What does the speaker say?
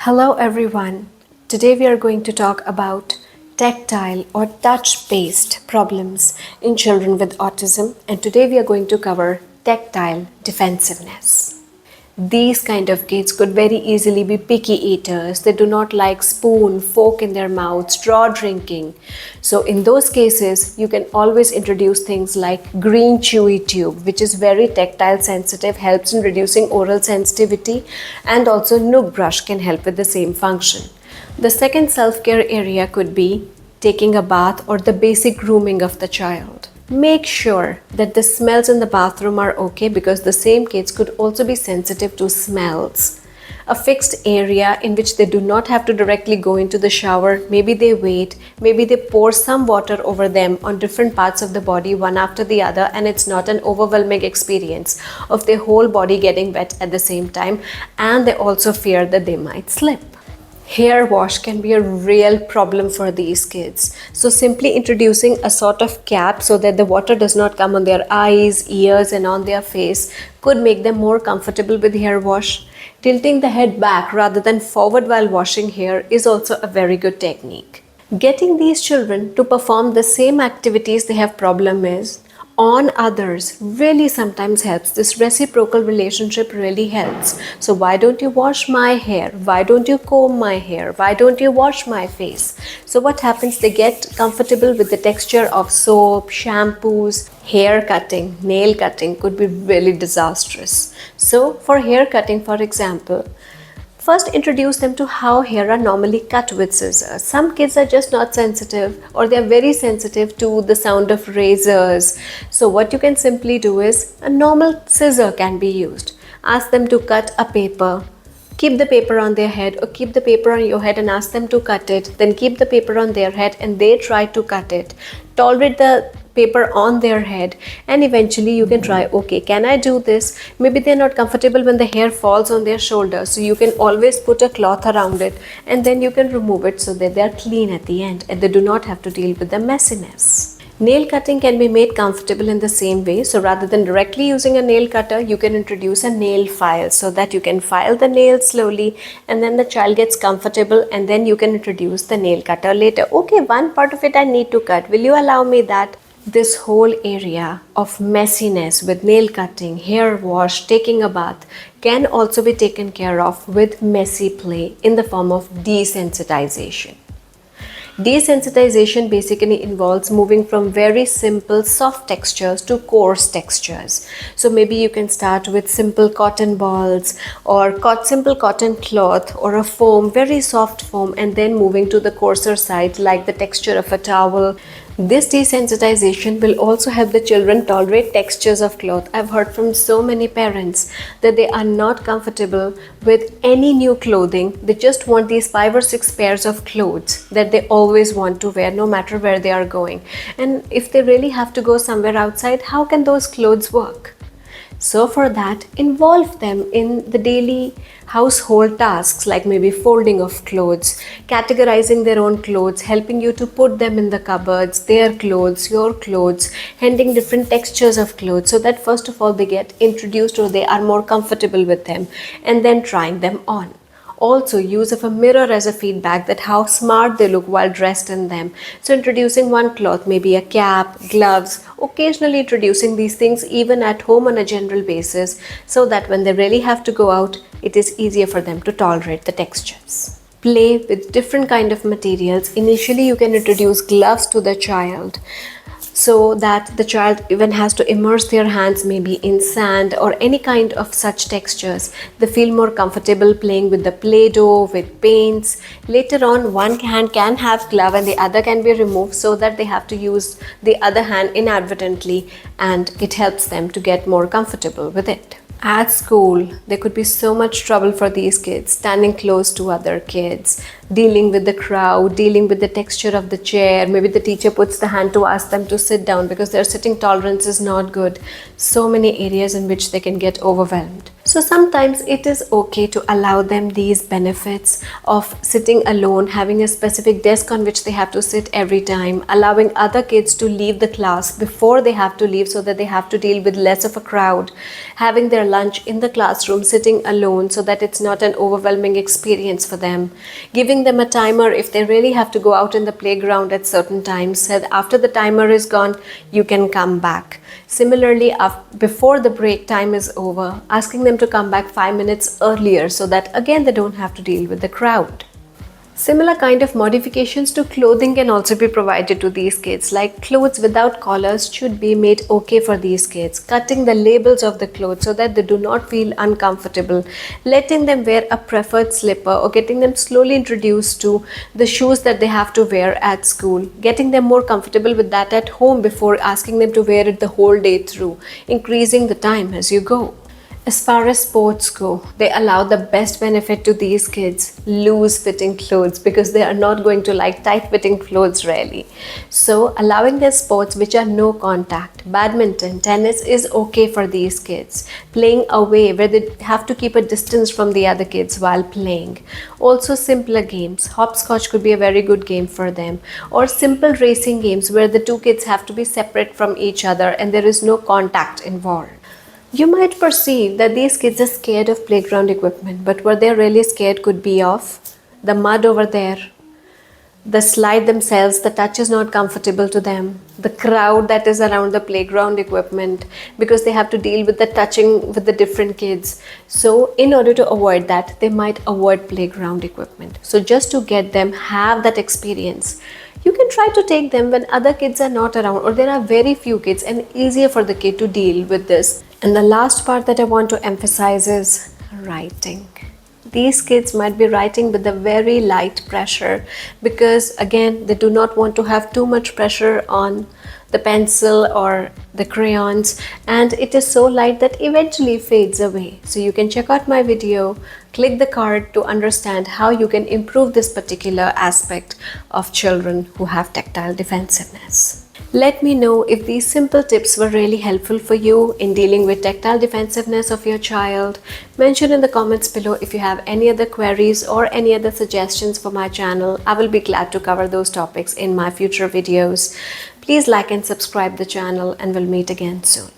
Hello everyone. Today we are going to talk about tactile or touch-based problems in children with autism, and today we are going to cover tactile defensiveness. These kind of kids could very easily be picky eaters. They do not like spoon, fork in their mouth, straw drinking. So in those cases, you can always introduce things like green chewy tube, which is very tactile sensitive, helps in reducing oral sensitivity, and also Nook brush can help with the same function. The second self-care area could be taking a bath or the basic grooming of the child. Make sure that the smells in the bathroom are okay, because the same kids could also be sensitive to smells. A fixed area in which they do not have to directly go into the shower. Maybe they wait, maybe they pour some water over them on different parts of the body one after the other, and it's not an overwhelming experience of their whole body getting wet at the same time, and they also fear that they might slip. Hair wash can be a real problem for these kids. So simply introducing a sort of cap so that the water does not come on their eyes, ears and on their face could make them more comfortable with hair wash. Tilting the head back rather than forward while washing hair is also a very good technique. Getting these children to perform the same activities they have problem is on others really sometimes helps. This reciprocal relationship really helps. So why don't you wash my hair? Why don't you comb my hair? Why don't you wash my face? So what happens? They get comfortable with the texture of soap, shampoos. Hair cutting, nail cutting could be really disastrous. So for hair cutting, for example, first introduce them to how hair are normally cut with scissors. Some kids are just not sensitive, or they are very sensitive to the sound of razors. So what you can simply do is a normal scissor can be used. Ask them to cut a paper. Keep the paper on their head, or keep the paper on your head and ask them to cut it. Then keep the paper on their head and they try to cut it. Tolerate the paper on their head, and eventually you can try, okay, can I do this? Maybe they're not comfortable when the hair falls on their shoulders, so you can always put a cloth around it and then you can remove it so that they're clean at the end and they do not have to deal with the messiness. Nail cutting can be made comfortable in the same way. So rather than directly using a nail cutter, you can introduce a nail file so that you can file the nails slowly, and then the child gets comfortable, and then you can introduce the nail cutter later. Okay, one part of it I need to cut. Will you allow me that? This whole area of messiness with nail cutting, hair wash, taking a bath can also be taken care of with messy play in the form of desensitization. Desensitization basically involves moving from very simple soft textures to coarse textures. So maybe you can start with simple cotton balls or simple cotton cloth or a foam, very soft foam, and then moving to the coarser side like the texture of a towel. This desensitization will also help the children tolerate textures of cloth. I've heard from so many parents that they are not comfortable with any new clothing. They just want these 5 or 6 pairs of clothes that they always want to wear no matter where they are going. And if they really have to go somewhere outside, how can those clothes work? So for that, involve them in the daily household tasks like maybe folding of clothes, categorizing their own clothes, helping you to put them in the cupboards, their clothes, your clothes, handing different textures of clothes, so that first of all they get introduced or they are more comfortable with them, and then trying them on. Also, use of a mirror as a feedback that how smart they look while dressed in them. So introducing one cloth, maybe a cap, gloves, occasionally introducing these things even at home on a general basis, so that when they really have to go out, it is easier for them to tolerate the textures. Play with different kind of materials. Initially, you can introduce gloves to the child, so that the child even has to immerse their hands maybe in sand or any kind of such textures. They feel more comfortable playing with the Play-Doh, with paints. Later on, one hand can have glove and the other can be removed, so that they have to use the other hand inadvertently, and it helps them to get more comfortable with it. At school, there could be so much trouble for these kids, standing close to other kids, dealing with the crowd, dealing with the texture of the chair. Maybe the teacher puts the hand to ask them to sit down because their sitting tolerance is not good. So many areas in which they can get overwhelmed. So sometimes it is okay to allow them these benefits of sitting alone, having a specific desk on which they have to sit every time, allowing other kids to leave the class before they have to leave so that they have to deal with less of a crowd, having their lunch in the classroom, sitting alone so that it's not an overwhelming experience for them, giving them a timer if they really have to go out in the playground at certain times, said after the timer is gone, you can come back. Similarly, before the break time is over, asking them to come back 5 minutes earlier so that again they don't have to deal with the crowd. Similar kind of modifications to clothing can also be provided to these kids, like clothes without collars should be made okay for these kids, cutting the labels of the clothes so that they do not feel uncomfortable, letting them wear a preferred slipper or getting them slowly introduced to the shoes that they have to wear at school, getting them more comfortable with that at home before asking them to wear it the whole day through, increasing the time as you go. As far as sports go, they allow the best benefit to these kids, loose fitting clothes, because they are not going to like tight fitting clothes really. So allowing their sports which are no contact, badminton, tennis is okay for these kids. Playing away where they have to keep a distance from the other kids while playing. Also simpler games, hopscotch could be a very good game for them, or simple racing games where the two kids have to be separate from each other and there is no contact involved. You might perceive that these kids are scared of playground equipment, but what they're really scared could be of the mud over there, the slide themselves, the touch is not comfortable to them, the crowd that is around the playground equipment because they have to deal with the touching with the different kids. So in order to avoid that, they might avoid playground equipment. So just to get them have that experience, you can try to take them when other kids are not around or there are very few kids and easier for the kid to deal with this. And the last part that I want to emphasize is writing. These kids might be writing with a very light pressure because again they do not want to have too much pressure on the pencil or the crayons, and it is so light that eventually fades away. So you can check out my video, click the card to understand how you can improve this particular aspect of children who have tactile defensiveness. Let me know if these simple tips were really helpful for you in dealing with tactile defensiveness of your child. Mention in the comments below if you have any other queries or any other suggestions for my channel. I will be glad to cover those topics in my future videos. Please like and subscribe the channel and we'll meet again soon.